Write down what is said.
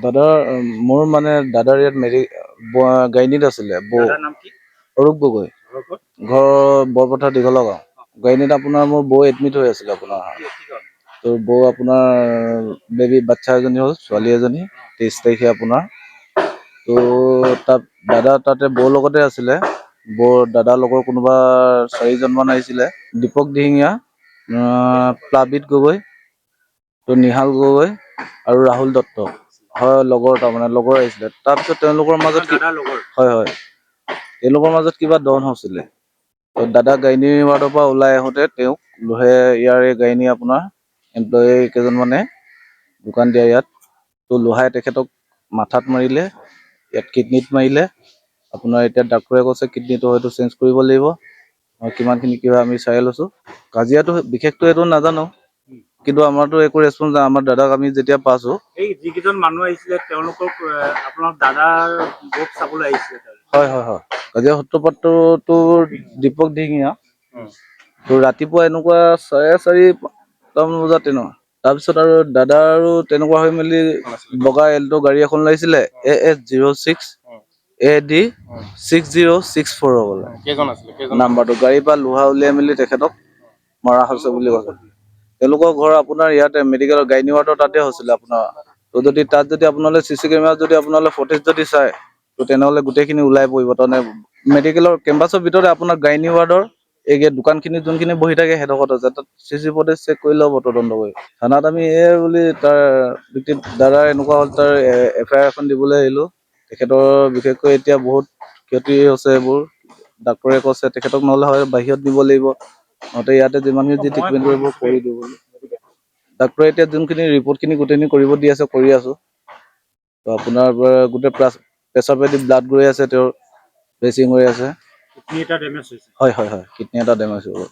দাদা মোৰ মানে দাদাৰ ইয়াত গাইনীত আছিলে অৰূপ গগৈ ঘৰ বৰপথাৰ দীঘলা গাঁও। গাইনীত আপোনাৰ মোৰ বৌ এডমিট হৈ আছিলে আপোনাৰ। তো বৌ আপোনাৰ বেবী বাচ্চা এজনী হ'ল, ছোৱালী এজনী 23 তাৰিখে আপোনাৰ। তো তাত দাদা তাতে বৌৰ লগতে আছিলে। বৌৰ দাদাৰ লগৰ কোনোবা 4জনমান আহিছিলে। দীপক দিহিঙীয়া, প্লাবিত গগৈ, তো নিহাল গগৈ আৰু ৰাহুল দত্ত। হয়, লগৰ তাৰমানে লগৰ আহিছিলে। তাৰপিছত তেওঁলোকৰ মাজত হয় হয় তেওঁলোকৰ মাজত কিবা দন হৈছিলে। তো দাদা গাইনী ৱাৰ্ডৰ পৰা ওলাই আহোঁতে তেওঁক ইয়াৰে গাইনী আপোনাৰ এমপ্লয়ী কেইজনমানে দোকান দিয়া ইয়াত, তো লোহাই তেখেতক মাথাত মাৰিলে, ইয়াত কিডনীত মাৰিলে। আপোনাৰ এতিয়া ডাক্তৰে কৈছে কিডনীটো হয়তো চেঞ্জ কৰিব লাগিব। কিমানখিনি কি হয় আমি চাই লৈছোঁ। কাজিয়াটো বিশেষটো এইটো নাজানো, কিন্তু আমাৰতো একো ৰেছপন্স নাই। আমাৰ দাদাক আমি যেতিয়া পাইছোঁ, এই যিকেইজন মানুহ আহিছিলে তেওঁলোকক আপোনাৰ দাদাৰ বৌক চাবলৈ আহিছিলে। হয় হয় হয়। কাজিয়া সূত্ৰপাতটো দীপক দিহিঙীয়া। তো ৰাতিপুৱা এনেকুৱা 4:30মান বজাত তেনেকুৱা। তাৰপিছত আৰু দাদা আৰু তেনেকুৱা হৈ মেলি বগা এল্টো গাড়ী এখন লাগিছিলে, AS06 AD 6064 হ'বলা নাম্বাৰটো। গাড়ীৰ পৰা লোহা উলিয়াই মেলি তেখেতক মৰা হৈছে বুলি কৈছে। তেওঁলোকৰ ঘৰ আপোনাৰ ইয়াতে মেডিকেলৰ গাইনী ৱাৰ্ডৰ তাতে হৈছিলে আপোনাৰ। তো যদি তাত যদি আপোনালোকে CC কেমেৰাত যদি আপোনালোকে ফুটেজ যদি চায়, তো তেনেহ'লে গোটেইখিনি ওলাই পৰিব। তাৰমানে মেডিকেলৰ কেম্পাছৰ ভিতৰতে আপোনাৰ গাইনী ৱাৰ্ডৰ এই দোকানখিনি যোনখিনি বহি থাকে সেইডোখৰত আছে। তাত CC ফুটেজ চেক কৰি ল'ব, তদন্ত কৰি। থানাত আমি বুলি তাৰ দাদা এনেকুৱা হ'ল, তাৰ FIR এখন দিবলৈ আহিলোঁ। তেখেতৰ বিশেষকৈ এতিয়া বহুত ক্ষতি হৈছে এইবোৰ। ডাক্তৰে কৈছে তেখেতক নহ'লে হয় বাহিৰত নিব লাগিব, নহ'লে ইয়াতে যিমানখিনি যি ট্ৰিটমেণ্ট কৰিব কৰি দিব বুলি। ডাক্তৰে এতিয়া যোনখিনি ৰিপৰ্টখিনি গোটেইখিনি কৰিব দি আছে, কৰি আছোঁ। তো আপোনাৰ গোটেই পেচাবেদি ব্লাড গৈ আছে, তেওঁৰ প্ৰেচিং হৈ আছে। কিডনী এটা ডেমেজ হৈছে। হয় হয় হয়, কিডনী এটা ডেমেজ হৈ গ'ল।